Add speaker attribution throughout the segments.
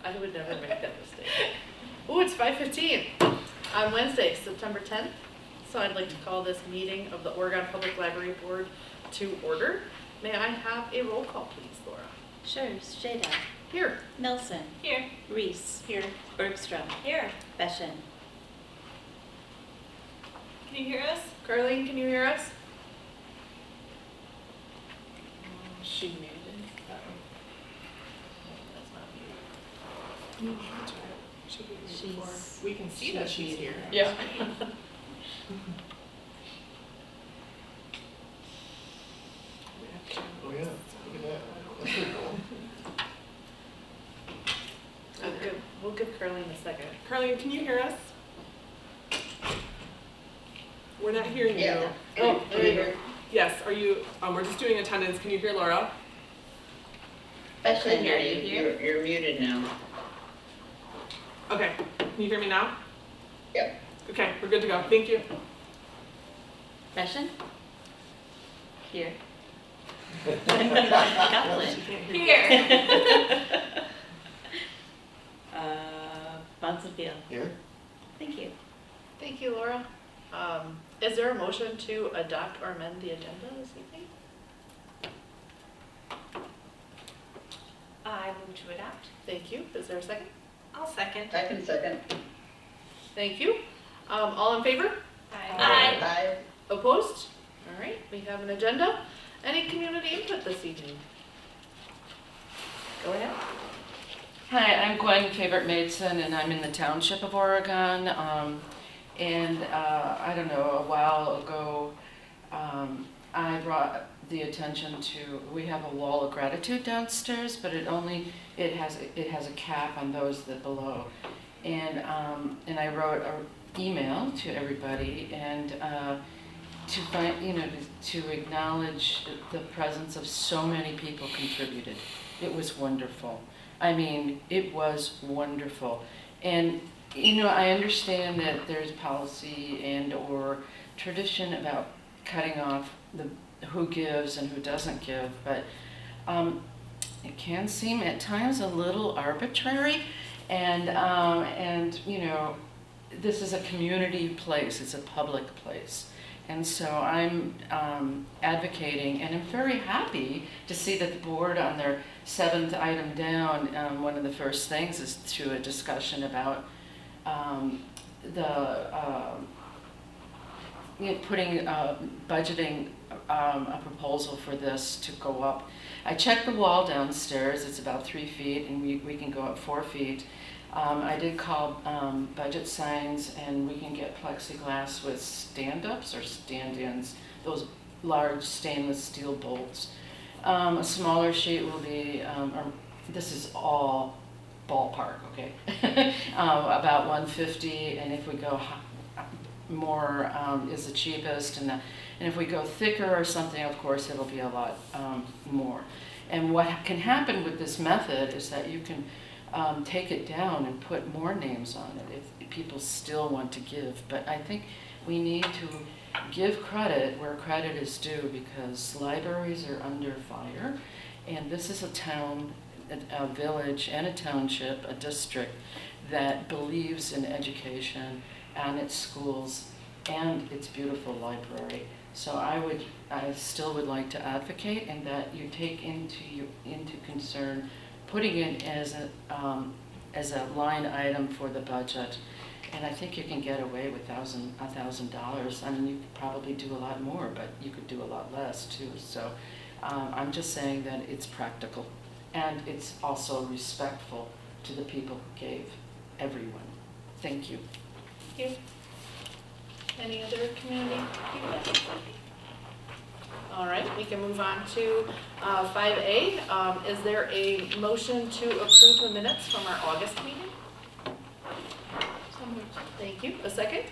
Speaker 1: I would never make that mistake. Ooh, it's 5:15 on Wednesday, September 10th. So I'd like to call this meeting of the Oregon Public Library Board to order. May I have a roll call, please, Laura?
Speaker 2: Sure. Shada.
Speaker 1: Here.
Speaker 2: Nelson.
Speaker 3: Here.
Speaker 2: Reese.
Speaker 3: Here.
Speaker 2: Bergstrom.
Speaker 3: Here.
Speaker 2: Beshin.
Speaker 3: Can you hear us?
Speaker 1: Carlene, can you hear us? She muted. That's not muted.
Speaker 3: Should be
Speaker 2: She's-
Speaker 3: before. We can see that she's here.
Speaker 1: Yeah.
Speaker 4: Oh, yeah, look at that. That's pretty cool.
Speaker 1: We'll give Carlene a second.
Speaker 3: Carlene, can you hear us? We're not hearing you.
Speaker 5: Yeah.
Speaker 1: Oh, there you go.
Speaker 3: Yes, are you, we're just doing attendance. Can you hear Laura?
Speaker 5: I can hear
Speaker 2: Are you
Speaker 5: you.
Speaker 2: here?
Speaker 5: You're muted now.
Speaker 3: Okay, can you hear me now?
Speaker 5: Yep.
Speaker 3: Okay, we're good to go. Thank you.
Speaker 2: Beshin. Here.
Speaker 3: She
Speaker 2: Kaplan.
Speaker 3: can't hear you.
Speaker 2: Bonsfield.
Speaker 4: Here?
Speaker 2: Thank you.
Speaker 1: Thank you, Laura. Is there a motion to adopt or amend the agenda this evening?
Speaker 3: I move to adopt.
Speaker 1: Thank you. Is there a second?
Speaker 3: I'll second.
Speaker 5: I can second.
Speaker 1: Thank you. All in favor?
Speaker 5: Aye.
Speaker 1: Opposed? All right, we have an agenda. Any community input this evening? Go ahead.
Speaker 6: Hi, I'm Gwen Favorite Maidson, and I'm in the Township of Oregon. I don't know, a while ago, I brought the attention to, we have a wall of gratitude downstairs, but it has a cap on those that below. And I wrote an email to everybody and to find, to acknowledge the presence of so many people contributed. It was wonderful. I mean, it was wonderful. And, I understand that there's policy and or tradition about cutting off who gives and who doesn't give, but it can seem at times a little arbitrary. And this is a community place, it's a public place. And so I'm advocating, and I'm very happy to see that the board on their 7th item down, one of the first things is to a discussion about budgeting a proposal for this to go up. I checked the wall downstairs, it's about 3 feet, and we can go up 4 feet. I did call Budget Signs, and we can get plexiglass with stand-ups or stand-ins, those large stainless steel bolts. A smaller sheet will be, this is all ballpark, okay? About $150, and if we go more is the cheapest, and if we go thicker or something, of course, it'll be a lot more. And what can happen with this method is that you can take it down and put more names on it if people still want to give. But I think we need to give credit where credit is due, because libraries are under fire, and this is a town, a village and a township, a district that believes in education and its schools and its beautiful library. So I still would like to advocate, and that you take into concern putting it as a line item for the budget. And I think you can get away with $1,000. I mean, you could probably do a lot more, but you could do a lot less too. So I'm just saying that it's practical, and it's also respectful to the people who gave, everyone. Thank you.
Speaker 1: Thank you. Any other community feedback? All right, we can move on to 5A. Is there a motion to approve the minutes from our August meeting? Thank you. A second?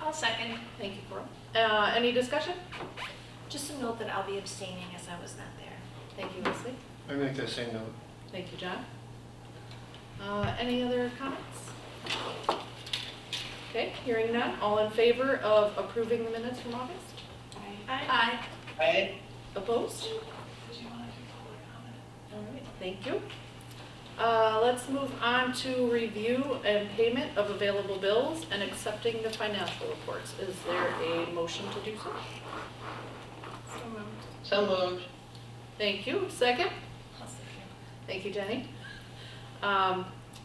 Speaker 7: I'll second.
Speaker 1: Thank you, Coral. Any discussion?
Speaker 7: Just a note that I'll be abstaining as I was not there.
Speaker 1: Thank you, Leslie.
Speaker 4: I make that same note.
Speaker 1: Thank you, John. Any other comments? Okay, hearing none. All in favor of approving the minutes from August?
Speaker 7: Aye.
Speaker 5: Aye.
Speaker 1: Opposed? All right, thank you. Let's move on to review and payment of available bills and accepting the financial reports. Is there a motion to do so?
Speaker 5: So moved.
Speaker 1: Thank you. Second? Thank you, Jenny.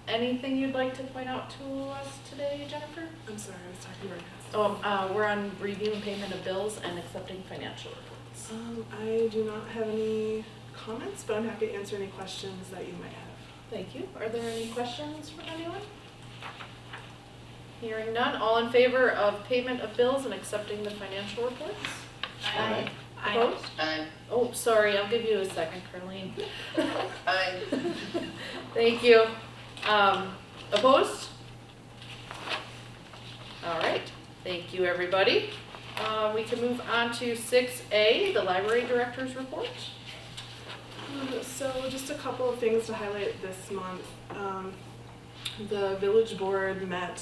Speaker 1: Anything you'd like to point out to us today, Jennifer?
Speaker 8: I'm sorry, I was talking very fast.
Speaker 1: We're on review and payment of bills and accepting financial reports.
Speaker 8: I do not have any comments, but I'm happy to answer any questions that you might have.
Speaker 1: Thank you. Are there any questions from anyone? Hearing none, all in favor of payment of bills and accepting the financial reports?
Speaker 5: Aye.
Speaker 1: Opposed?
Speaker 5: Aye.
Speaker 1: Oh, sorry, I'll give you a second, Carleen.
Speaker 5: Aye.
Speaker 1: Thank you. Opposed? All right, thank you, everybody. We can move on to 6A, the library director's report.
Speaker 8: So just a couple of things to highlight this month. The village board met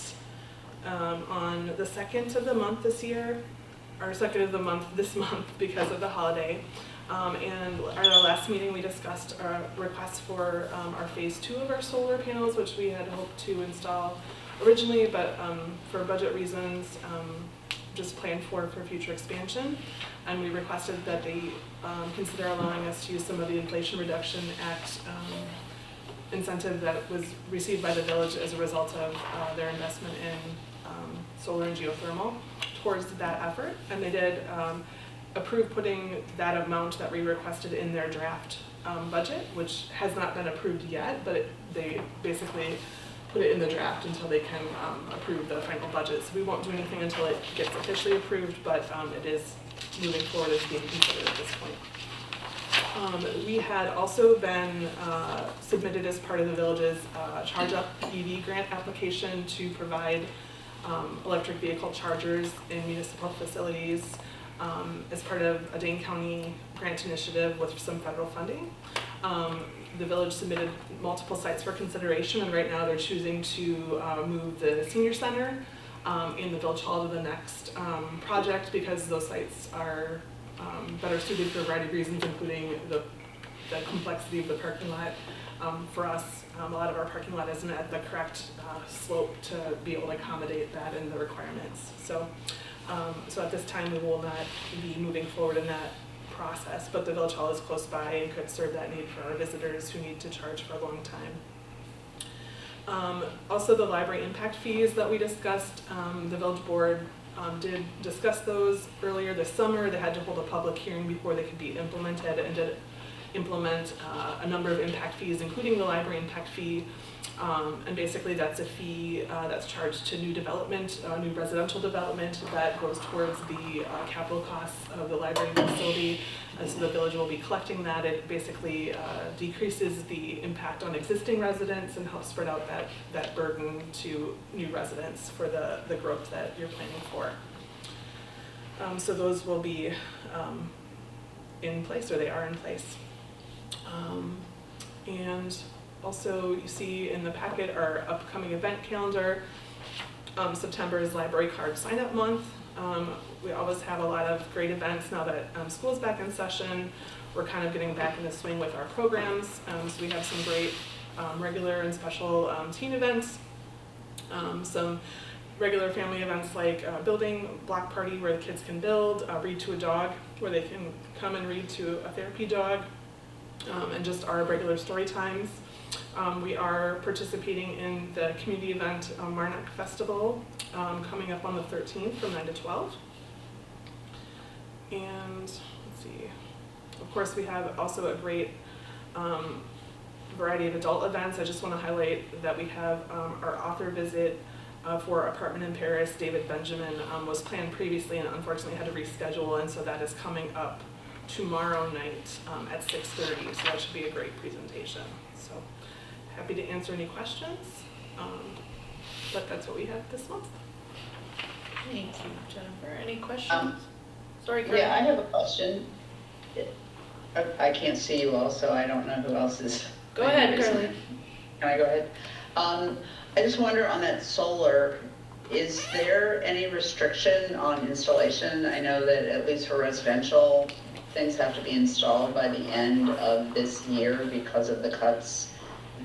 Speaker 8: on the 2nd of the month this year, or 2nd of the month this month because of the holiday. And at our last meeting, we discussed a request for our phase 2 of our solar panels, which we had hoped to install originally, but for budget reasons, just planned for future expansion. And we requested that they consider allowing us to use some of the Inflation Reduction Act incentive that was received by the village as a result of their investment in solar and geothermal towards that effort. And they did approve putting that amount that we requested in their draft budget, which has not been approved yet, but they basically put it in the draft until they can approve the final budget. So we won't do anything until it gets officially approved, but it is moving forward as being considered at this point. We had also been submitted as part of the village's Charge Up EV grant application to provide electric vehicle chargers in municipal facilities as part of a Dane County grant initiative with some federal funding. The village submitted multiple sites for consideration, and right now they're choosing to move the senior center in the village hall to the next project because those sites are better suited for a variety of reasons, including the complexity of the parking lot. For us, a lot of our parking lot isn't at the correct slope to be able to accommodate that in the requirements. So at this time, we will not be moving forward in that process, but the village hall is close by and could serve that need for our visitors who need to charge for a long time. Also, the library impact fees that we discussed, the village board did discuss those earlier this summer. They had to hold a public hearing before they could be implemented, and did implement a number of impact fees, including the library impact fee. And basically that's a fee that's charged to new development, new residential development that goes towards the capital costs of the library facility. And so the village will be collecting that. It basically decreases the impact on existing residents and helps spread out that burden to new residents for the growth that you're planning for. So those will be in place, or they are in place. And also, you see in the packet our upcoming event calendar. September is library card sign-up month. We always have a lot of great events now that school's back in session. We're kind of getting back in the swing with our programs. So we have some great regular and special teen events. Some regular family events like building block party where the kids can build, read to a dog where they can come and read to a therapy dog, and just our regular story times. We are participating in the community event Marnock Festival coming up on the 13th from 9 to 12. And let's see, of course we have also a great variety of adult events. I just want to highlight that we have our author visit for Apartment in Paris. David Benjamin was planned previously and unfortunately had to reschedule, and so that is coming up tomorrow night at 6:30, so that should be a great presentation. So happy to answer any questions, but that's what we have this month.
Speaker 1: Thank you, Jennifer. Any questions? Sorry, Karen.
Speaker 5: Yeah, I have a question. I can't see you all, so I don't know who else is.
Speaker 1: Go ahead, Carly.
Speaker 5: Can I go ahead? I just wonder on that solar, is there any restriction on installation? I know that at least for residential, things have to be installed by the end of this year because of the cuts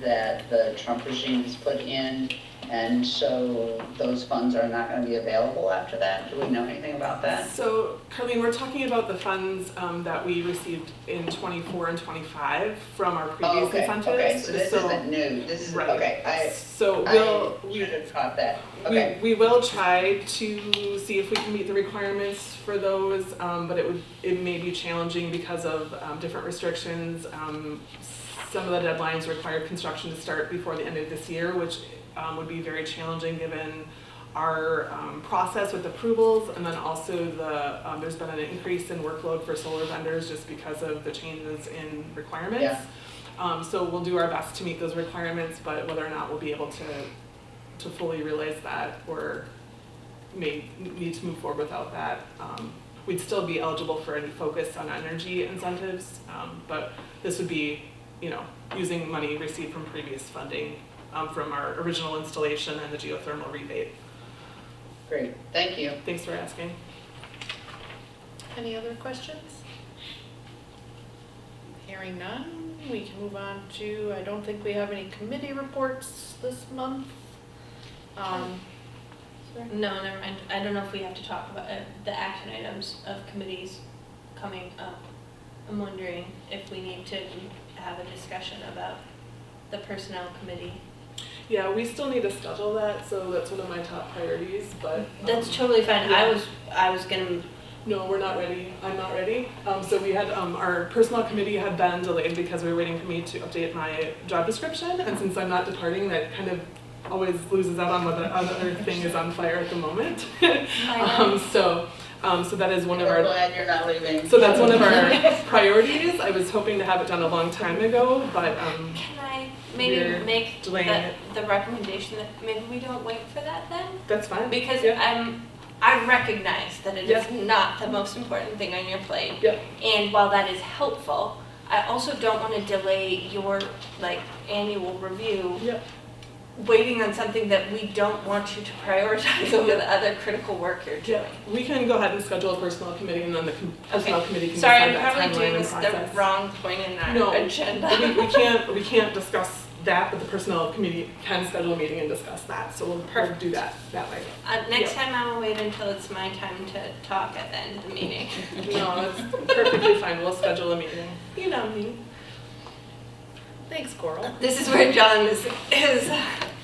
Speaker 5: that the Trump regime has put in, and so those funds are not going to be available after that? Do we know anything about that?
Speaker 8: So, Carlene, we're talking about the funds that we received in '24 and '25 from our previous
Speaker 5: Oh, okay,
Speaker 8: incentives.
Speaker 5: okay, so this isn't new, this is,
Speaker 8: Right.
Speaker 5: okay,
Speaker 8: So
Speaker 5: I should have caught that, okay.
Speaker 8: we will try to see if we can meet the requirements for those, but it may be challenging because of different restrictions. Some of the deadlines require construction to start before the end of this year, which would be very challenging given our process with approvals, and then also there's been an increase in workload for solar vendors just because of the changes in requirements.
Speaker 5: Yeah.
Speaker 8: So we'll do our best to meet those requirements, but whether or not we'll be able to fully realize that, or may need to move forward without that. We'd still be eligible for any focus on energy incentives, but this would be, using money received from previous funding from our original installation and the geothermal rebate.
Speaker 5: Great, thank you.
Speaker 8: Thanks for asking.
Speaker 1: Any other questions? Hearing none, we can move on to, I don't think we have any committee reports this month.
Speaker 3: No, never mind. I don't know if we have to talk about the action items of committees coming up. I'm wondering if we need to have a discussion about the personnel committee.
Speaker 8: Yeah, we still need to schedule that, so that's one of my top priorities, but.
Speaker 3: That's totally fine.
Speaker 8: yeah.
Speaker 3: I was gonna.
Speaker 8: No, we're not ready. I'm not ready. So we had, our personnel committee had been delayed because we were waiting for me to update my job description, and since I'm not departing, that kind of always loses out on whether other thing is on fire at the moment. So that is one of
Speaker 5: I'm
Speaker 8: our.
Speaker 5: glad you're not leaving.
Speaker 8: So that's one of our priorities. I was hoping to have it done a long time ago, but
Speaker 3: Can I maybe
Speaker 8: We're
Speaker 3: make
Speaker 8: delaying it.
Speaker 3: the recommendation that maybe we don't wait for that then?
Speaker 8: that's fine.
Speaker 3: Because
Speaker 8: Yeah.
Speaker 3: I recognize that it is
Speaker 8: Yeah.
Speaker 3: not the most important thing on your plate.
Speaker 8: Yeah.
Speaker 3: And while that is helpful, I also don't want to delay your annual review
Speaker 8: Yeah.
Speaker 3: waiting on something that we don't want you to prioritize over the other critical work you're
Speaker 8: Yeah,
Speaker 3: doing.
Speaker 8: we can go ahead and schedule a personnel committee, and then the personnel committee can
Speaker 3: Sorry,
Speaker 8: decide
Speaker 3: I'm
Speaker 8: that
Speaker 3: probably
Speaker 8: timeline
Speaker 3: doing
Speaker 8: and
Speaker 3: this
Speaker 8: process.
Speaker 3: the wrong point in our
Speaker 8: No,
Speaker 3: agenda.
Speaker 8: we can't discuss that, but the personnel committee can schedule a meeting and discuss that, so we'll
Speaker 3: Perfect.
Speaker 8: do that way.
Speaker 3: Next
Speaker 8: Yeah.
Speaker 3: time I will wait until it's my time to talk at the end of the meeting.
Speaker 8: No, it's perfectly fine, we'll schedule a meeting.
Speaker 3: You know me.
Speaker 1: Thanks, Coral.
Speaker 3: This is where John is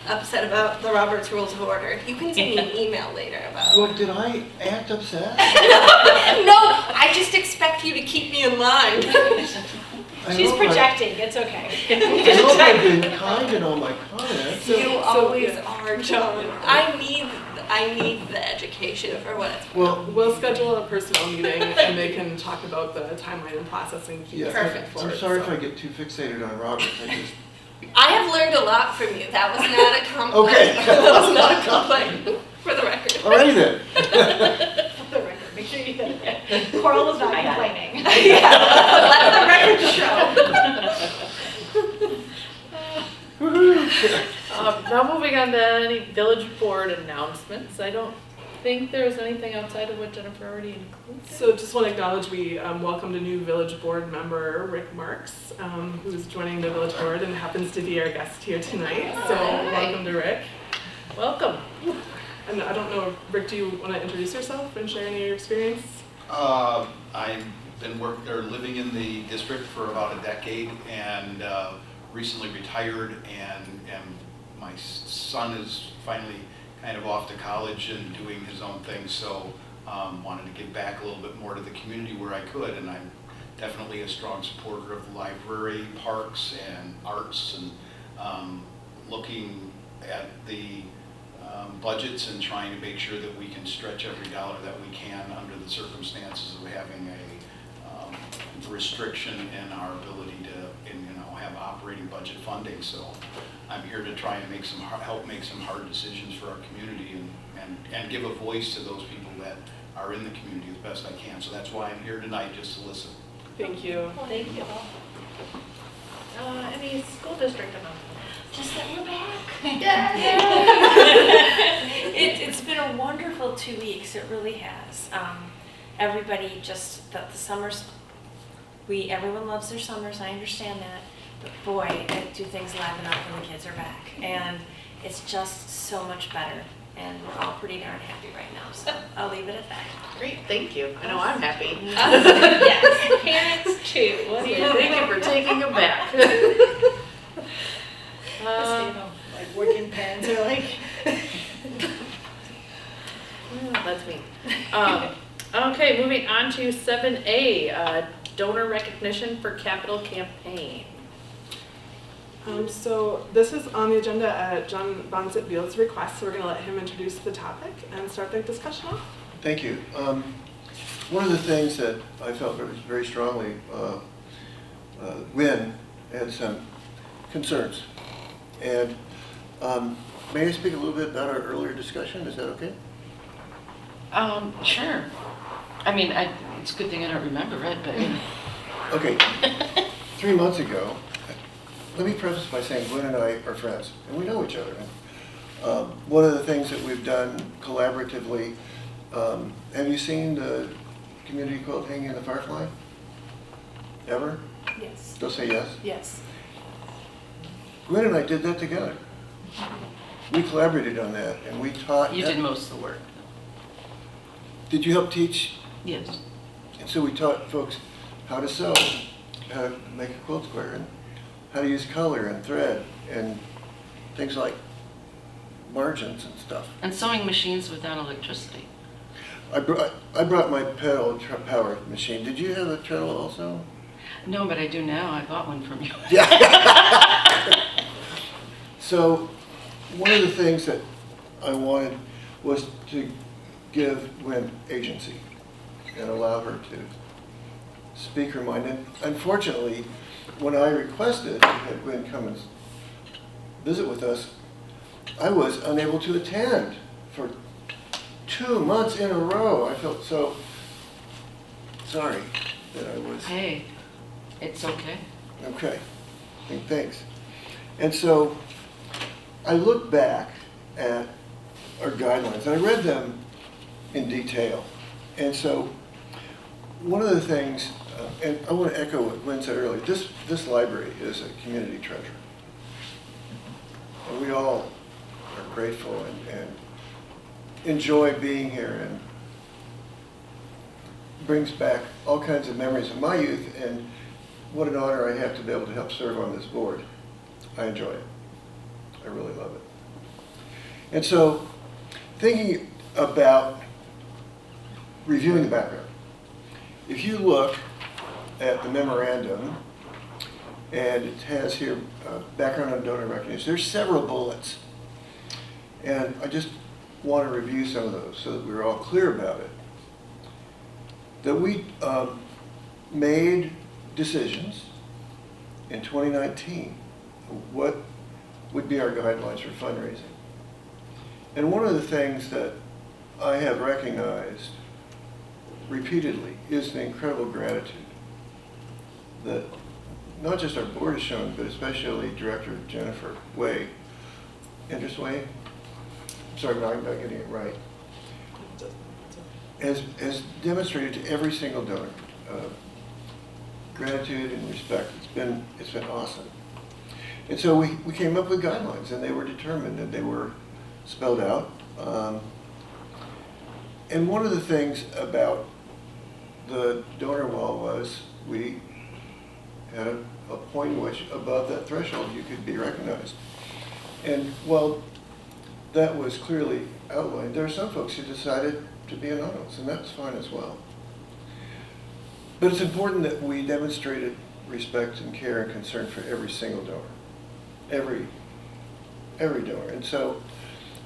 Speaker 3: upset about the Robert's Rules of Order. You can send me an email later about
Speaker 4: Well, did I act upset?
Speaker 3: No, I just expect you to keep me in line.
Speaker 4: I
Speaker 7: She's
Speaker 4: hope I-
Speaker 7: projecting, it's okay.
Speaker 4: I hope I've been kind in all my comments.
Speaker 3: You always
Speaker 8: yeah.
Speaker 3: are, John. I need the education for what it's worth.
Speaker 4: Well,
Speaker 8: We'll schedule a personnel meeting, and they can talk about the timeline and processing.
Speaker 4: yeah,
Speaker 3: Perfect.
Speaker 4: I'm sorry if I get too fixated on Roberts,
Speaker 3: I have learned a lot from you. That was not a complaint.
Speaker 4: Okay.
Speaker 3: That was not a complaint, for the record.
Speaker 4: all right then.
Speaker 7: For the record, make sure you get it. Coral was not
Speaker 2: I got it.
Speaker 7: complaining.
Speaker 3: Yeah, let the record show.
Speaker 1: Now moving on to any village board announcements. I don't think there's anything outside of what Jennifer already included.
Speaker 8: So just want to acknowledge we welcomed a new village board member, Rick Marks, who's joining the village board and happens to be our guest here tonight. So welcome to Rick.
Speaker 1: Welcome.
Speaker 8: And I don't know, Rick, do you want to introduce yourself and share any of your experience?
Speaker 9: I've been living in the district for about a decade, and recently retired, and my son is finally kind of off to college and doing his own thing, so wanted to give back a little bit more to the community where I could, and I'm definitely a strong supporter of the library, parks, and arts, and looking at the budgets and trying to make sure that we can stretch every dollar that we can under the circumstances of having a restriction in our ability to have operating budget funding. So I'm here to try and help make some hard decisions for our community and give a voice to those people that are in the community as best I can. So that's why I'm here tonight, just to listen.
Speaker 8: Thank you.
Speaker 3: Thank you.
Speaker 1: Any school district announcements?
Speaker 3: Just that we're back.
Speaker 7: It's been a wonderful 2 weeks, it really has. Everybody just, the summers, everyone loves their summers, I understand that. But boy, I do things laughing up when the kids are back. And it's just so much better. And we're all pretty darn happy right now, so I'll leave it at that.
Speaker 1: Great, thank you. I know I'm happy.
Speaker 3: Yes, parents too. What do you
Speaker 1: Thank you for taking it back.
Speaker 7: Like working parents are like.
Speaker 1: That's me. Okay, moving on to 7A, donor recognition for capital campaign.
Speaker 8: So this is on the agenda at John Bonsit Beals' request, so we're going to let him introduce the topic and start the discussion off.
Speaker 4: Thank you. One of the things that I felt very strongly, Wynn had some concerns. And may I speak a little bit about our earlier discussion? Is that okay?
Speaker 6: Sure. I mean, it's a good thing I don't remember it, but.
Speaker 4: Okay. 3 months ago, let me preface by saying Gwen and I are friends, and we know each other. One of the things that we've done collaboratively, have you seen the community quilt hanging in the Firefly? Ever?
Speaker 8: Yes.
Speaker 4: They'll say yes.
Speaker 8: Yes.
Speaker 4: Gwen and I did that together. We collaborated on that, and we taught.
Speaker 6: You did most of the work.
Speaker 4: Did you help teach?
Speaker 6: Yes.
Speaker 4: And so we taught folks how to sew, how to make a quilt square, and how to use color and thread, and things like margins and stuff.
Speaker 6: And sewing machines without electricity.
Speaker 4: I brought my pedal powered machine. Did you have a treadle also?
Speaker 6: No, but I do now. I bought one from you.
Speaker 4: Yeah. So one of the things that I wanted was to give Gwen agency and allow her to speak her mind. And unfortunately, when I requested that Gwen come and visit with us, I was unable to attend for 2 months in a row. I felt so sorry that I was.
Speaker 6: Hey, it's okay.
Speaker 4: Okay, thanks. And so I looked back at our guidelines, and I read them in detail. And so one of the things, and I want to echo what Gwen said earlier, this library is a community treasure. And we all are grateful and enjoy being here, and brings back all kinds of memories of my youth, and what an honor I have to be able to help serve on this board. I enjoy it. I really love it. And so, thinking about reviewing the background, if you look at the memorandum, and it has here background on donor recognition, there's several bullets. And I just want to review some of those so that we're all clear about it. That we made decisions in 2019 what would be our guidelines for fundraising. And one of the things that I have recognized repeatedly is the incredible gratitude that not just our board has shown, but especially Director Jennifer Way, Andrus Way, sorry, I'm not getting it right, has demonstrated to every single donor gratitude and respect. It's been awesome. And so we came up with guidelines, and they were determined, and they were spelled out. And one of the things about the donor wall was we had a point in which above that threshold you could be recognized. And while that was clearly outlined, there are some folks who decided to be anonymous, and that's fine as well. But it's important that we demonstrated respect and care and concern for every single donor, every donor. And so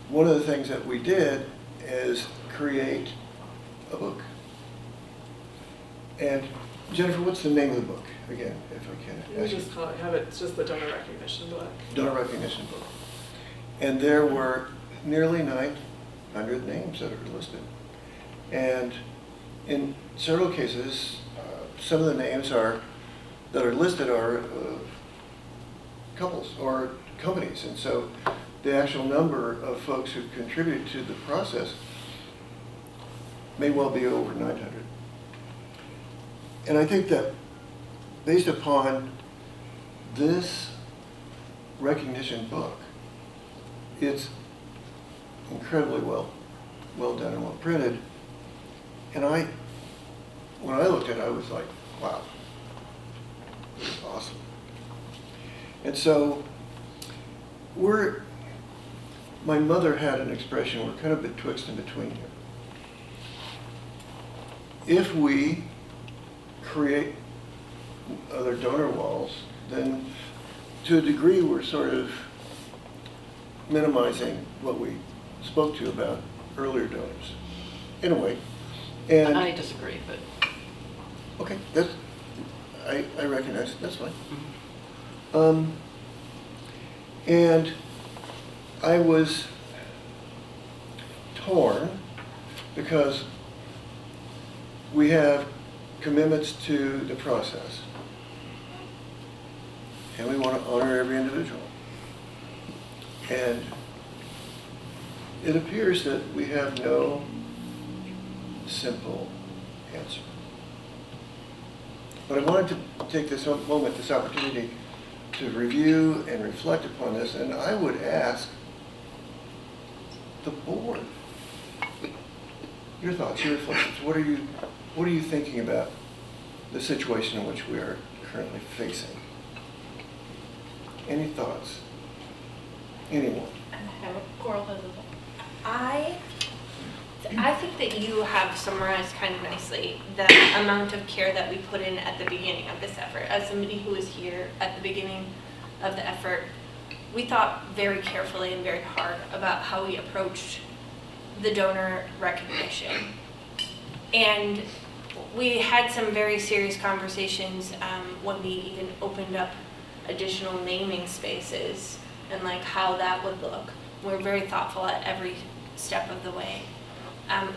Speaker 4: one of the things that we did is create a book. And Jennifer, what's the name of the book again, if I can
Speaker 8: We
Speaker 4: ask you?
Speaker 8: just call it, have it, it's just the donor recognition book.
Speaker 4: Donor recognition book. And there were nearly 900 names that are listed. And in several cases, some of the names that are listed are couples or companies. And so the actual number of folks who contributed to the process may well be over 900. And I think that based upon this recognition book, it's incredibly well done and well printed. And when I looked at it, I was like, wow, this is awesome. And so my mother had an expression, we're kind of betwixt and between here. If we create other donor walls, then to a degree we're sort of minimizing what we spoke to about earlier donors, in a way. And
Speaker 6: I disagree, but.
Speaker 4: okay, I recognize it, that's fine. And I was torn because we have commitments to the process, and we want to honor every individual. And it appears that we have no simple answer. But I wanted to take this moment, this opportunity, to review and reflect upon this, and I would ask the board, your thoughts, your reflections. What are you thinking about the situation in which we are currently facing? Any thoughts? Anyone?
Speaker 3: Coral has a vote. I think that you have summarized kind of nicely the amount of care that we put in at the beginning of this effort. As somebody who was here at the beginning of the effort, we thought very carefully and very hard about how we approached the donor recognition. And we had some very serious conversations when we even opened up additional naming spaces and like how that would look. We're very thoughtful at every step of the way.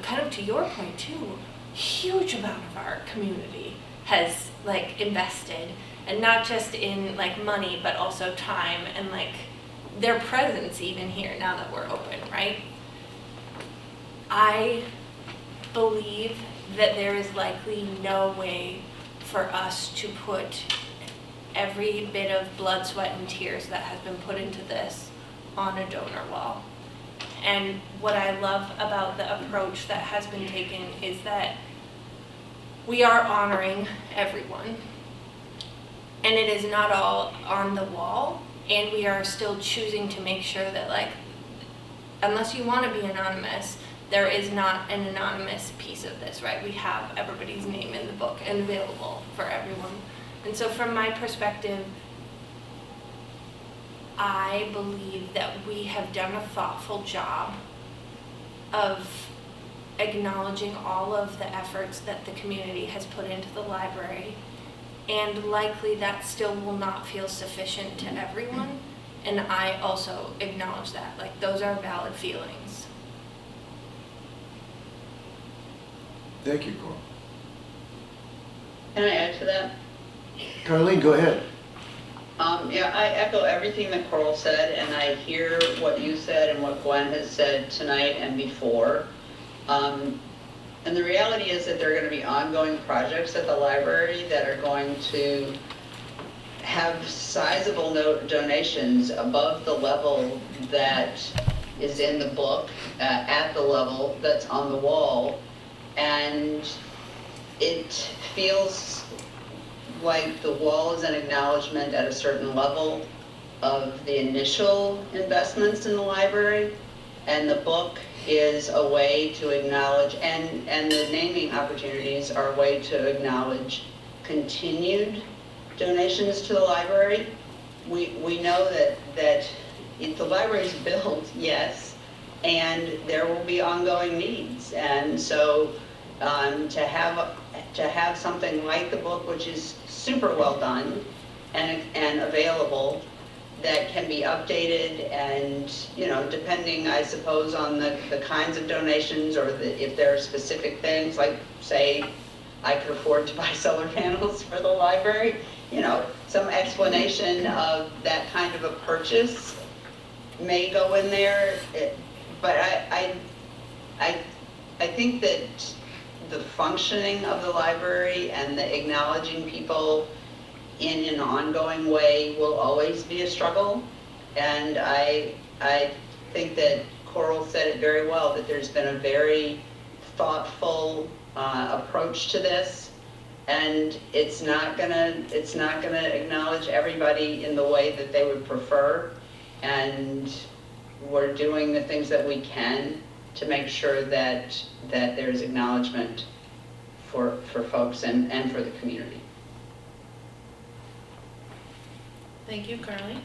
Speaker 3: Kind of to your point too, huge amount of our community has like invested, and not just in like money, but also time and like their presence even here now that we're open, right? I believe that there is likely no way for us to put every bit of blood, sweat, and tears that has been put into this on a donor wall. And what I love about the approach that has been taken is that we are honoring everyone. And it is not all on the wall, and we are still choosing to make sure that, like, unless you want to be anonymous, there is not an anonymous piece of this, right? We have everybody's name in the book and available for everyone. And so from my perspective, I believe that we have done a thoughtful job of acknowledging all of the efforts that the community has put into the library, and likely that still will not feel sufficient to everyone, and I also acknowledge that. Like, those are valid feelings.
Speaker 4: Thank you, Coral.
Speaker 5: Can I add to that?
Speaker 4: Carlene, go ahead.
Speaker 5: Yeah, I echo everything that Coral said, and I hear what you said and what Gwen has said tonight and before. And the reality is that there are going to be ongoing projects at the library that are going to have sizable donations above the level that is in the book, at the level that's on the wall. And it feels like the wall is an acknowledgement at a certain level of the initial investments in the library, and the book is a way to acknowledge, and the naming opportunities are a way to acknowledge continued donations to the library. We know that if the library is built, yes, and there will be ongoing needs, and so to have something like the book, which is super well done and available, that can be updated, and, you know, depending, I suppose, on the kinds of donations, or if there are specific things, like, say, I could afford to buy solar panels for the library, you know, some explanation of that kind of a purchase may go in there. But I think that the functioning of the library and the acknowledging people in an ongoing way will always be a struggle. And I think that Coral said it very well, that there's been a very thoughtful approach to this, and it's not gonna acknowledge everybody in the way that they would prefer, and we're doing the things that we can to make sure that there's acknowledgement for folks and for the community.
Speaker 1: Thank you, Carly.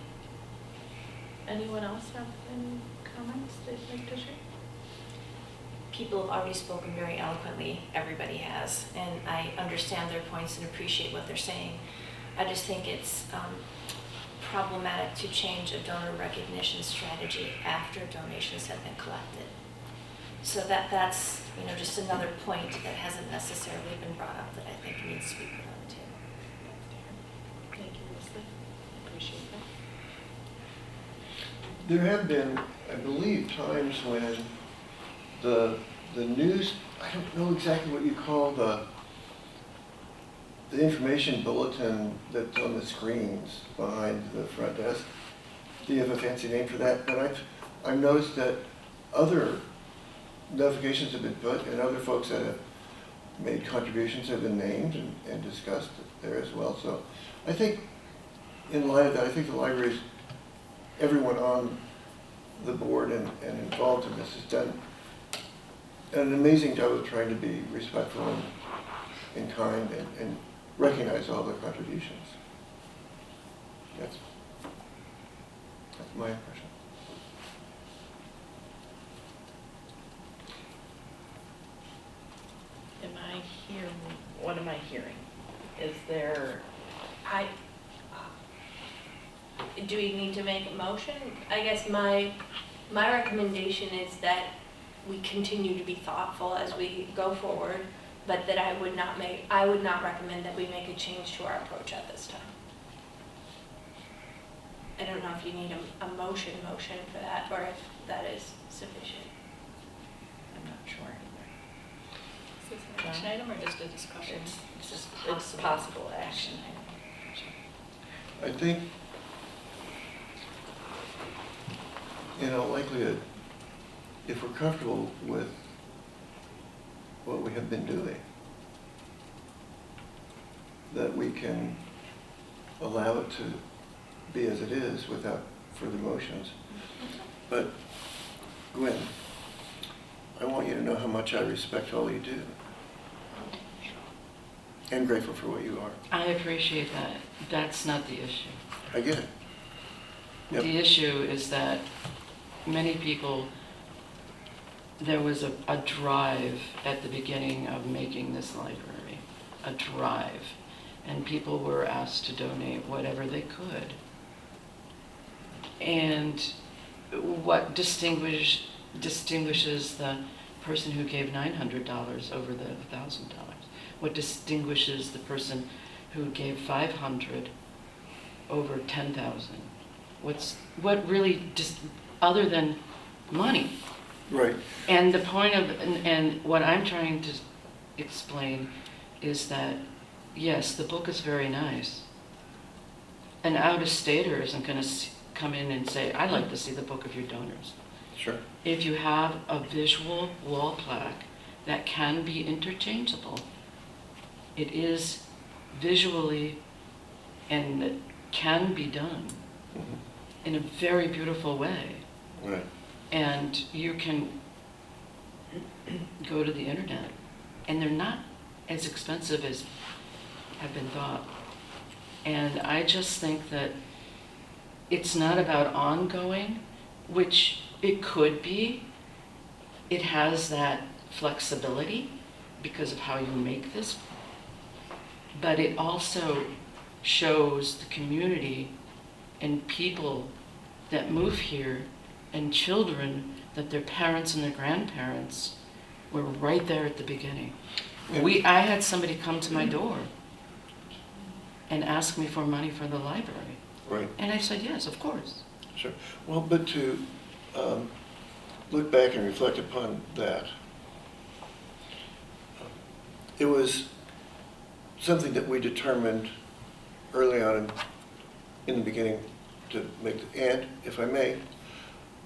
Speaker 1: Anyone else have any comments they'd like to share?
Speaker 7: People have already spoken very eloquently, everybody has, and I understand their points and appreciate what they're saying. I just think it's problematic to change a donor recognition strategy after donations have been collected. So that's just another point that hasn't necessarily been brought up that I think needs to be put on the table.
Speaker 1: Thank you, Leslie. Appreciate that.
Speaker 4: There have been, I believe, times when the news, I don't know exactly what you call the information bulletin that's on the screens behind the front desk. Do you have a fancy name for that? But I've noticed that other notifications have been put, and other folks that have made contributions have been named and discussed there as well. So I think in light of that, I think the library's, everyone on the board and involved in this has done an amazing job of trying to be respectful and kind and recognize all their contributions. That's my impression.
Speaker 6: What am I hearing? Is there,
Speaker 3: Do we need to make a motion? I guess my recommendation is that we continue to be thoughtful as we go forward, but that I would not recommend that we make a change to our approach at this time. I don't know if you need a motion for that, or if that is sufficient.
Speaker 6: I'm not sure either.
Speaker 1: Is this an action item or just a discussion?
Speaker 6: It's possible action.
Speaker 4: I think, in all likelihood, if we're comfortable with what we have been doing, that we can allow it to be as it is without further motions. But Gwen, I want you to know how much I respect all you do. And grateful for what you are.
Speaker 6: I appreciate that. That's not the issue.
Speaker 4: I get it. Yep.
Speaker 6: The issue is that many people, there was a drive at the beginning of making this library, a drive, and people were asked to donate whatever they could. And what distinguishes the person who gave $900 over the $1,000? What distinguishes the person who gave $500 over $10,000? What really just, other than money?
Speaker 4: Right.
Speaker 6: And the point of, and what I'm trying to explain is that, yes, the book is very nice. An out-of-stater isn't going to come in and say, I'd like to see the book of your donors.
Speaker 4: Sure.
Speaker 6: If you have a visual wall plaque that can be interchangeable, it is visually, and it can be done in a very beautiful way.
Speaker 4: Right.
Speaker 6: And you can go to the internet, and they're not as expensive as have been thought. And I just think that it's not about ongoing, which it could be. It has that flexibility because of how you make this. But it also shows the community and people that move here and children that their parents and their grandparents were right there at the beginning. I had somebody come to my door and ask me for money for the library.
Speaker 4: Right.
Speaker 6: And I said, yes, of course.
Speaker 4: Sure. Well, but to look back and reflect upon that, it was something that we determined early on in the beginning to make, and if I may,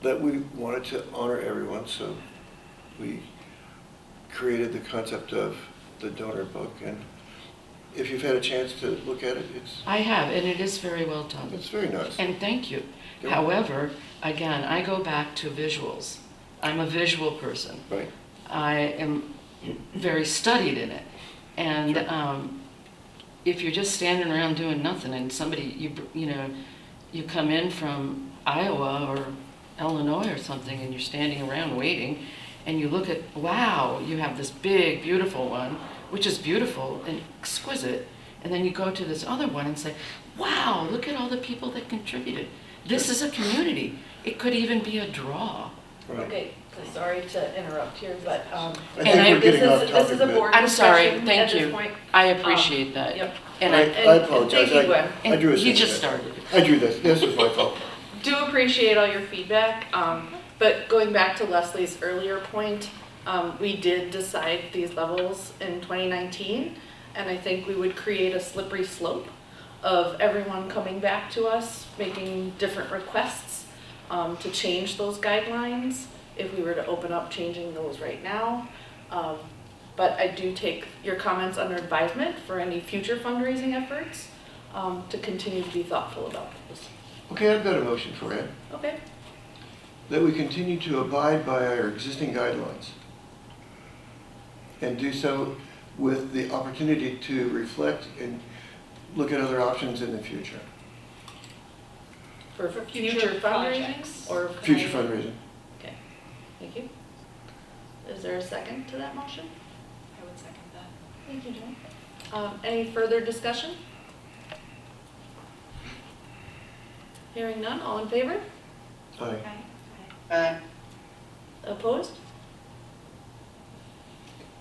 Speaker 4: that we wanted to honor everyone, so we created the concept of the donor book. And if you've had a chance to look at it,
Speaker 6: I have, and it is very well done.
Speaker 4: it's very nice.
Speaker 6: And thank you.
Speaker 4: You're
Speaker 6: However, again, I go back to visuals. I'm a visual person.
Speaker 4: Right.
Speaker 6: I am very studied in it. And if you're just standing around doing nothing and somebody, you come in from Iowa or Illinois or something and you're standing around waiting and you look at, wow, you have this big, beautiful one, which is beautiful and exquisite. And then you go to this other one and say, wow, look at all the people that contributed. This is a community. It could even be a draw.
Speaker 4: Right.
Speaker 1: Okay, so sorry to interrupt here, but,
Speaker 4: I think
Speaker 6: And
Speaker 4: we're getting off
Speaker 1: this
Speaker 4: topic
Speaker 1: is
Speaker 4: a
Speaker 1: a
Speaker 4: bit.
Speaker 1: board
Speaker 6: I'm sorry,
Speaker 1: discussion
Speaker 6: thank
Speaker 1: at this
Speaker 6: you.
Speaker 1: point.
Speaker 6: I appreciate that.
Speaker 1: Yep.
Speaker 6: And
Speaker 4: I
Speaker 6: I,
Speaker 4: apologize.
Speaker 1: Thank you, Gwen.
Speaker 4: I drew a
Speaker 6: you
Speaker 4: sense
Speaker 6: just
Speaker 4: of that.
Speaker 6: started.
Speaker 4: I drew this. This was my fault.
Speaker 1: Do appreciate all your feedback, but going back to Leslie's earlier point, we did decide these levels in 2019, and I think we would create a slippery slope of everyone coming back to us, making different requests to change those guidelines, if we were to open up changing those right now. But I do take your comments under advisement for any future fundraising efforts, to continue to be thoughtful about this.
Speaker 4: Okay, I've got a motion for you.
Speaker 1: Okay?
Speaker 4: That we continue to abide by our existing guidelines and do so with the opportunity to reflect and look at other options in the future.
Speaker 1: For
Speaker 3: future
Speaker 1: future fundraising
Speaker 3: projects.
Speaker 1: or?
Speaker 4: Future fundraising.
Speaker 1: Okay, thank you. Is there a second to that motion?
Speaker 3: I would second that.
Speaker 1: Thank you, Jen. Any further discussion? Hearing none, all in favor?
Speaker 4: Aye.
Speaker 1: Opposed?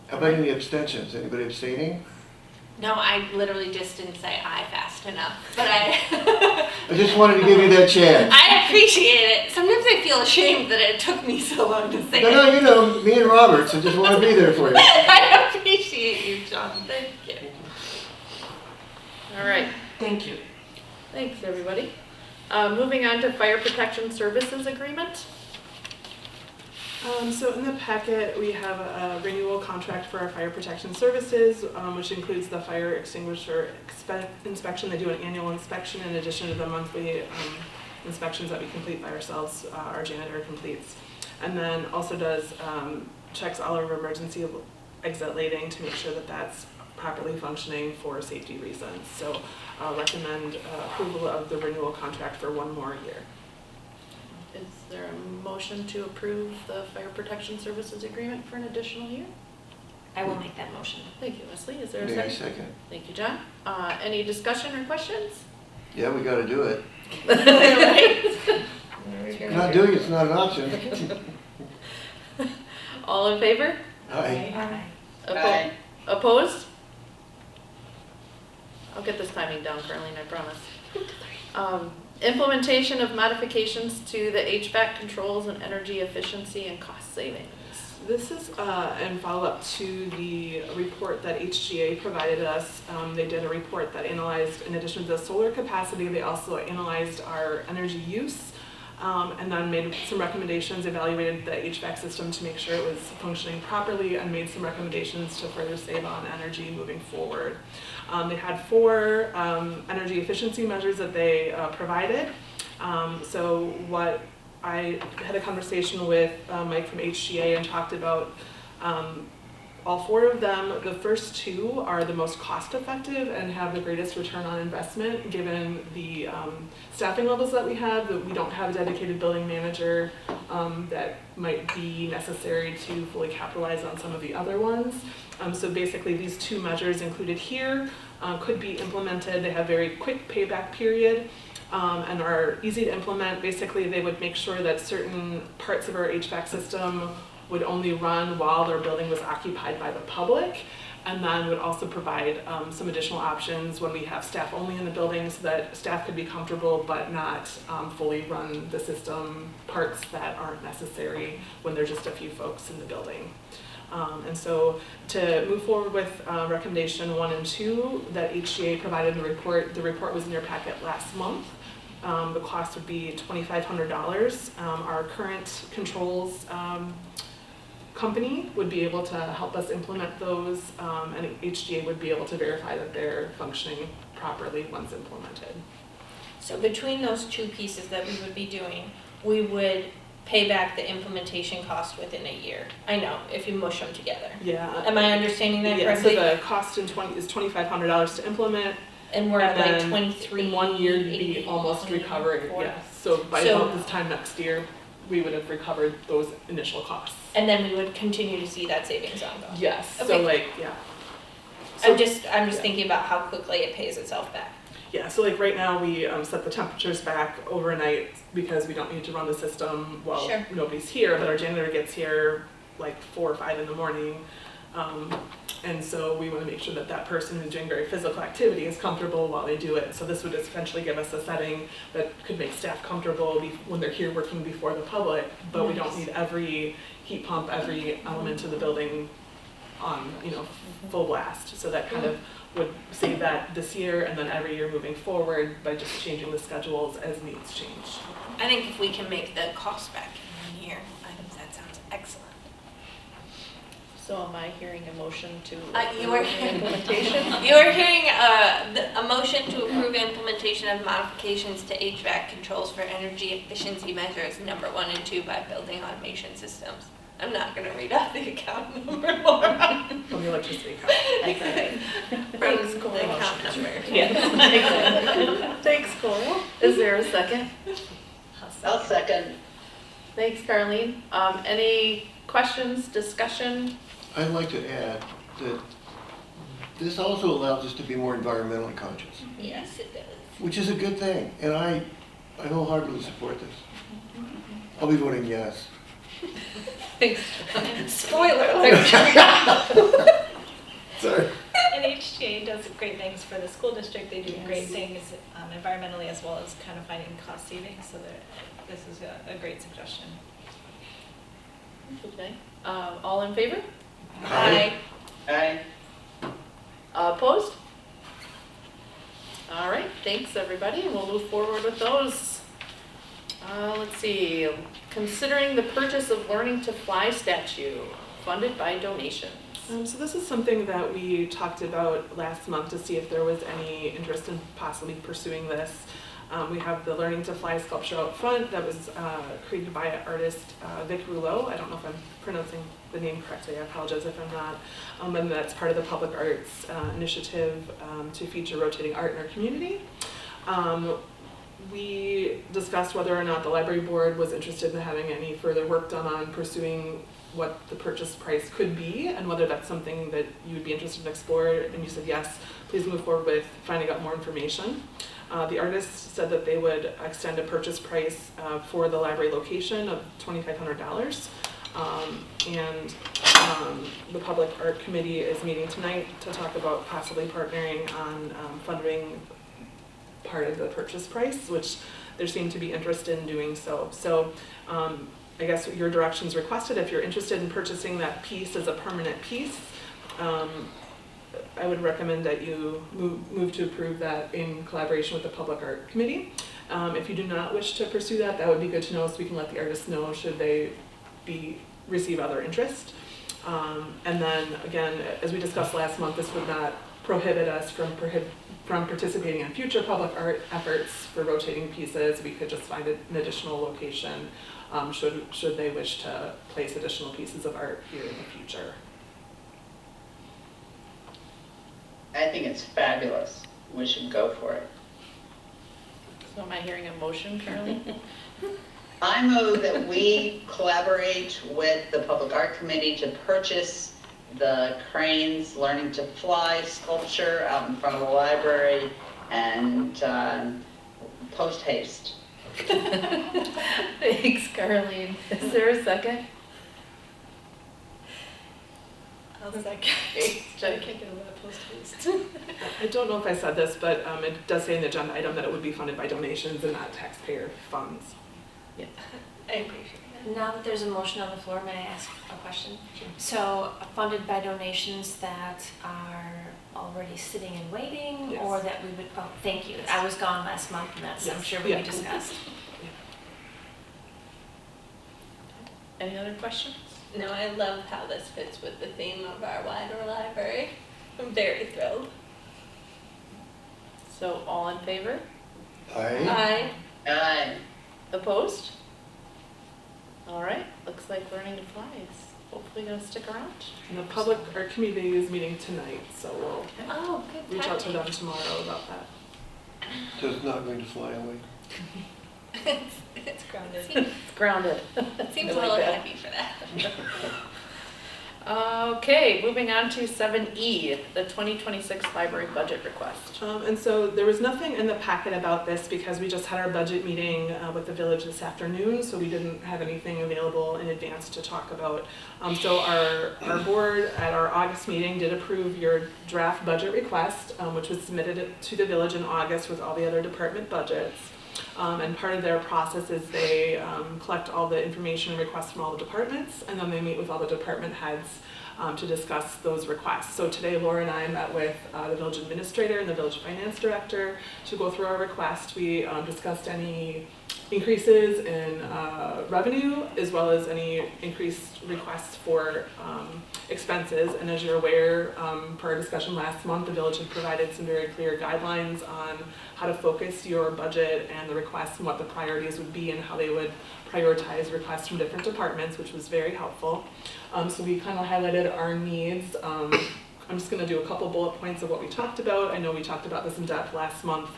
Speaker 4: How about any abstentions? Anybody abstaining?
Speaker 3: No, I literally just didn't say I fast enough, but I
Speaker 4: I just wanted to give you that chance.
Speaker 3: I appreciate it. Sometimes I feel ashamed that it took me so long to say
Speaker 4: No,
Speaker 3: it.
Speaker 4: no, me and Roberts, I just want to be there for you.
Speaker 3: I appreciate you, John. Thank you.
Speaker 1: All right,
Speaker 6: Thank you.
Speaker 1: thanks, everybody. Moving on to fire protection services agreement.
Speaker 8: So in the packet, we have a renewal contract for our fire protection services, which includes the fire extinguisher inspection. They do an annual inspection in addition to the monthly inspections that we complete by ourselves, our janitor completes. And then also does checks all of our emergency exit lighting to make sure that that's properly functioning for safety reasons. So I'll recommend approval of the renewal contract for 1 more year.
Speaker 1: Is there a motion to approve the fire protection services agreement for an additional year?
Speaker 7: I will make that motion.
Speaker 1: Thank you, Leslie. Is there a
Speaker 4: May I
Speaker 1: second?
Speaker 4: second?
Speaker 1: Thank you, John. Any discussion or questions?
Speaker 4: Yeah, we got to do it.
Speaker 1: Right.
Speaker 4: Not doing it's not an option.
Speaker 1: All in favor?
Speaker 4: Aye.
Speaker 5: Aye.
Speaker 1: Opposed? I'll get this timing down, Carleen, I promise. Implementation of modifications to the HVAC controls and energy efficiency and cost savings.
Speaker 8: This is in follow-up to the report that HGA provided us. They did a report that analyzed, in addition to the solar capacity, they also analyzed our energy use, and then made some recommendations, evaluated the HVAC system to make sure it was functioning properly, and made some recommendations to further save on energy moving forward. They had 4 energy efficiency measures that they provided. So what I had a conversation with Mike from HGA and talked about all 4 of them. The first 2 are the most cost effective and have the greatest return on investment given the staffing levels that we have, that we don't have a dedicated building manager that might be necessary to fully capitalize on some of the other ones. So basically these 2 measures included here could be implemented. They have very quick payback period. And are easy to implement. Basically, they would make sure that certain parts of our HVAC system would only run while their building was occupied by the public, and then would also provide some additional options when we have staff only in the building so that staff could be comfortable but not fully run the system parts that aren't necessary when there's just a few folks in the building. And so to move forward with recommendation 1 and 2 that HGA provided the report was in your packet last month. The cost would be $2,500. Our current controls company would be able to help us implement those, and HGA would be able to verify that they're functioning properly once implemented.
Speaker 3: So between those two pieces that we would be doing, we would pay back the implementation cost within a year. I know, if you mush them together.
Speaker 8: Yeah.
Speaker 3: Am I understanding that
Speaker 8: Yeah, so
Speaker 3: correctly?
Speaker 8: the cost is $2,500 to implement.
Speaker 3: And we're at
Speaker 8: and
Speaker 3: like
Speaker 8: then
Speaker 3: 23.
Speaker 8: In 1 year, you'd be
Speaker 3: 80,
Speaker 8: almost recovered,
Speaker 3: 24.
Speaker 8: yes. So by
Speaker 3: So-
Speaker 8: about this time next year, we would have recovered those initial costs.
Speaker 3: And then we would continue to see that savings ongoing.
Speaker 8: Yes, so
Speaker 3: Okay.
Speaker 8: like, yeah.
Speaker 3: I'm just
Speaker 8: yeah.
Speaker 3: thinking about how quickly it pays itself back.
Speaker 8: Yeah, so like right now, we set the temperatures back overnight because we don't need to run the system while
Speaker 3: Sure.
Speaker 8: nobody's here, but our janitor gets here like 4 or 5 in the morning. And so we want to make sure that that person who's doing very physical activity is comfortable while they do it. So this would essentially give us a setting that could make staff comfortable when they're here working before the public, but we don't need every heat pump, every element of the building on, full blast. So that kind of would save that this year and then every year moving forward by just changing the schedules as needs change.
Speaker 3: I think if we can make the cost back in 1 year, I think that sounds excellent.
Speaker 1: So am I hearing a motion to
Speaker 3: You are
Speaker 1: approve the implementation?
Speaker 3: You are hearing a motion to approve implementation of modifications to HVAC controls for energy efficiency measures number 1 and 2 by building automation systems. I'm not going to read off the account number one.
Speaker 8: From the electricity company.
Speaker 3: From the account number.
Speaker 1: Yes. Thanks, Coral. Is there a second?
Speaker 5: I'll second.
Speaker 1: Thanks, Carleen. Any questions, discussion?
Speaker 4: I'd like to add that this also allows us to be more environmentally conscious,
Speaker 3: Yes, it does.
Speaker 4: which is a good thing, and I wholeheartedly support this. I'll be voting yes.
Speaker 3: Thanks. Spoiler alert.
Speaker 4: Sorry.
Speaker 10: And HGA does great things for the school district. They do great things environmentally as well as kind of finding cost savings. So this is a great suggestion.
Speaker 1: Okay. All in favor?
Speaker 4: Aye.
Speaker 5: Aye.
Speaker 1: Opposed? All right, thanks, everybody, and we'll move forward with those. Let's see, considering the purchase of Learning to Fly statue, funded by donations.
Speaker 8: So this is something that we talked about last month to see if there was any interest in possibly pursuing this. We have the Learning to Fly sculpture out front that was created by artist Vic Rouleau. I don't know if I'm pronouncing the name correctly. I apologize if I'm not. And that's part of the public arts initiative to feature rotating art in our community. We discussed whether or not the library board was interested in having any further work done on pursuing what the purchase price could be and whether that's something that you would be interested in exploring. And you said yes, please move forward with finding out more information. The artist said that they would extend a purchase price for the library location of $2,500. The Public Art Committee is meeting tonight to talk about possibly partnering on funding part of the purchase price, which there seemed to be interest in doing so. So I guess your direction's requested. If you're interested in purchasing that piece as a permanent piece, I would recommend that you move to approve that in collaboration with the Public Art Committee. If you do not wish to pursue that, that would be good to know so we can let the artists know should they receive other interest. And then again, as we discussed last month, this would not prohibit us from participating in future public art efforts for rotating pieces. We could just find an additional location should they wish to place additional pieces of art here in the future.
Speaker 5: I think it's fabulous. We should go for it.
Speaker 1: So am I hearing a motion, Carolyn?
Speaker 5: I move that we collaborate with the Public Art Committee to purchase the Cranes Learning to Fly sculpture out in front of the library and post haste.
Speaker 1: Thanks, Carleen. Is there a second?
Speaker 10: I'll second.
Speaker 1: Jenny.
Speaker 10: I can't get over that post haste.
Speaker 8: I don't know if I said this, but it does say in the agenda item that it would be funded by donations and not taxpayer funds.
Speaker 1: Yeah.
Speaker 3: I appreciate that.
Speaker 7: Now that there's a motion on the floor, may I ask a question? So funded by donations that are already sitting and waiting,
Speaker 8: Yes.
Speaker 7: or that we would, oh, thank you. I was gone last month and that's, I'm
Speaker 8: Yes.
Speaker 7: sure
Speaker 8: Yeah.
Speaker 7: we discussed.
Speaker 1: Any other questions?
Speaker 3: No, I love how this fits with the theme of our Widener Library. I'm very thrilled.
Speaker 1: So all in favor?
Speaker 8: Uh-huh.
Speaker 3: I
Speaker 1: Opposed? All right, looks like Learning to Fly is hopefully gonna stick around.
Speaker 8: And the public, our committee is meeting tonight, so we'll
Speaker 3: Oh, good
Speaker 8: reach out to
Speaker 3: timing.
Speaker 8: them tomorrow about that.
Speaker 4: Just not going to fly away.
Speaker 10: It's grounded.
Speaker 1: It's grounded.
Speaker 3: Seems
Speaker 1: I
Speaker 3: a
Speaker 1: like
Speaker 3: little
Speaker 1: that.
Speaker 3: heavy for that.
Speaker 1: Okay, moving on to 7E, the 2026 library budget request.
Speaker 8: And so there was nothing in the packet about this because we just had our budget meeting with the village this afternoon, so we didn't have anything available in advance to talk about. So our board at our August meeting did approve your draft budget request, which was submitted to the village in August with all the other department budgets. And part of their process is they collect all the information and requests from all the departments, and then they meet with all the department heads to discuss those requests. So today Laura and I met with the village administrator and the village finance director to go through our request. We discussed any increases in revenue as well as any increased requests for expenses. And as you're aware, per our discussion last month, the village had provided some very clear guidelines on how to focus your budget and the requests and what the priorities would be and how they would prioritize requests from different departments, which was very helpful. So we kind of highlighted our needs. I'm just going to do a couple bullet points of what we talked about. I know we talked about this in depth last month,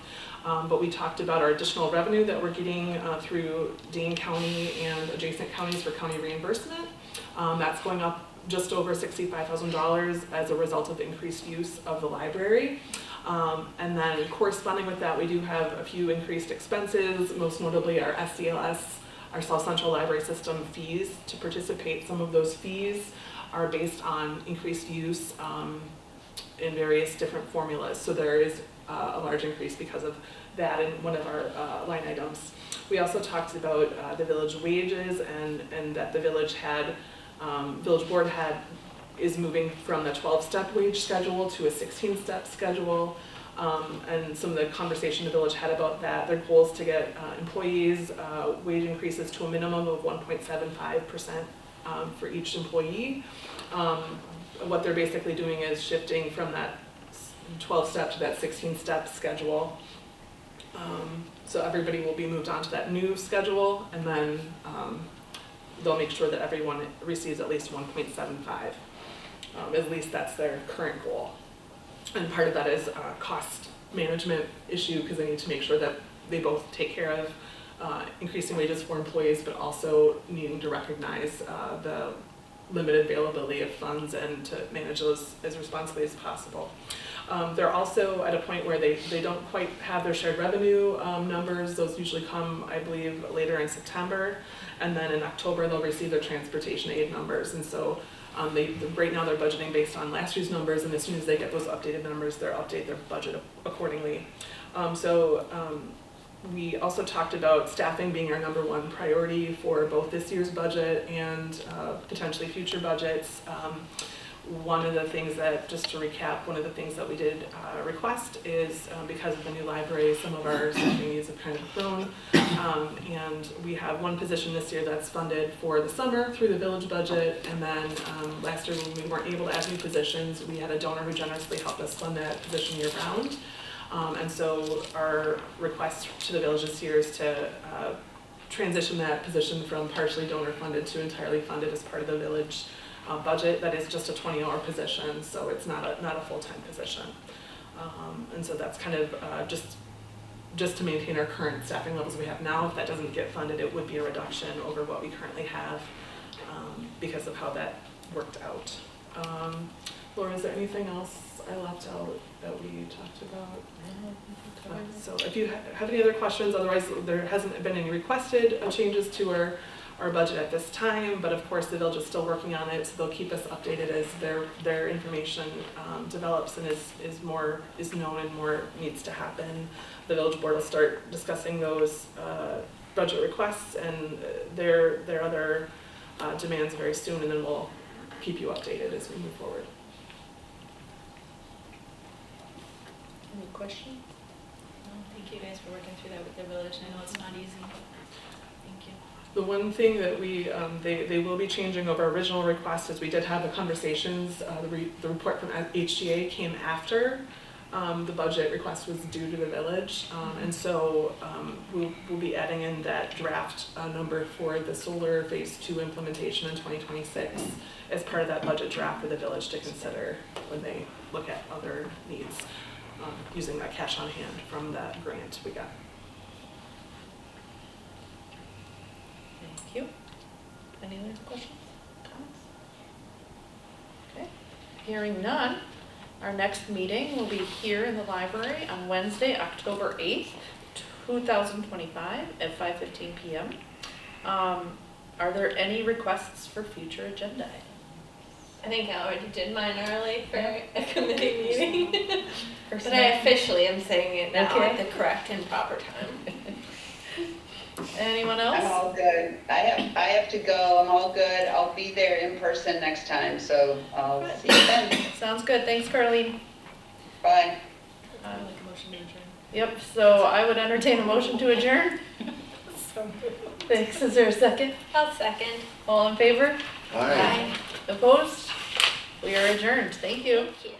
Speaker 8: but we talked about our additional revenue that we're getting through Dane County and adjacent counties for county reimbursement. That's going up just over $65,000 as a result of increased use of the library. And then corresponding with that, we do have a few increased expenses, most notably our SCLS, our South Central Library System fees. To participate, some of those fees are based on increased use in various different formulas. So there is a large increase because of that in one of our line items. We also talked about the village wages and that the village board is moving from the 12-step wage schedule to a 16-step schedule. And some of the conversation the village had about that, their goal is to get employees wage increases to a minimum of 1.75% for each employee. What they're basically doing is shifting from that 12-step to that 16-step schedule. So everybody will be moved on to that new schedule, and then they'll make sure that everyone receives at least 1.75. At least that's their current goal. And part of that is a cost management issue because they need to make sure that they both take care of increasing wages for employees, but also needing to recognize the limited availability of funds and to manage those as responsibly as possible. They're also at a point where they don't quite have their shared revenue numbers. Those usually come, I believe, later in September. And then in October, they'll receive their transportation aid numbers. And so right now they're budgeting based on last year's numbers, and as soon as they get those updated numbers, they'll update their budget accordingly. We also talked about staffing being our #1 priority for both this year's budget and potentially future budgets. One of the things that, just to recap, one of the things that we did request is because of the new library, some of our staffing needs have kind of grown. And we have one position this year that's funded for the summer through the village budget. And then last year when we weren't able to add new positions, we had a donor who generously helped us fund that position year round. And so our request to the village this year is to transition that position from partially donor funded to entirely funded as part of the village budget. That is just a 20-hour position, so it's not a full-time position. And so that's kind of just to maintain our current staffing levels we have now. If that doesn't get funded, it would be a reduction over what we currently have because of how that worked out. Laura, is there anything else I left out that we talked about? So if you have any other questions, otherwise there hasn't been any requested changes to our budget at this time, but of course the village is still working on it, so they'll keep us updated as their information develops and is known and more needs to happen. The village board will start discussing those budget requests and their other demands very soon, and then we'll keep you updated as we move forward.
Speaker 1: Any questions?
Speaker 10: Thank you guys for working through that with the village. I know it's not easy. Thank you.
Speaker 8: The one thing that they will be changing over original request is we did have the conversations, the report from HGA came after the budget request was due to the village. And so we'll be adding in that draft number for the solar phase 2 implementation in 2026 as part of that budget draft for the village to consider when they look at other needs, using that cash on hand from that grant we got.
Speaker 1: Thank you. Any other questions, comments? Okay, hearing none, our next meeting will be here in the library on Wednesday, October 8th, 2025 at 5:15 p.m. Are there any requests for future agenda items?
Speaker 3: I think I already did mine early for a committee meeting. But
Speaker 1: Personnel?
Speaker 3: I officially am saying it now
Speaker 1: Okay.
Speaker 3: at the correct and proper time.
Speaker 1: Anyone
Speaker 5: I'm
Speaker 1: else?
Speaker 5: all good. I have to go. I'm all good. I'll be there in person next time, so I'll see you then.
Speaker 1: Sounds good, thanks Carlene.
Speaker 5: Bye.
Speaker 10: I'd like a motion to adjourn.
Speaker 1: Yep, so I would entertain a motion to adjourn. Thanks, is there a second?
Speaker 3: I'll second.
Speaker 1: All in favor?
Speaker 4: Aye.
Speaker 1: Opposed? We are adjourned, thank you.
Speaker 3: Thank you.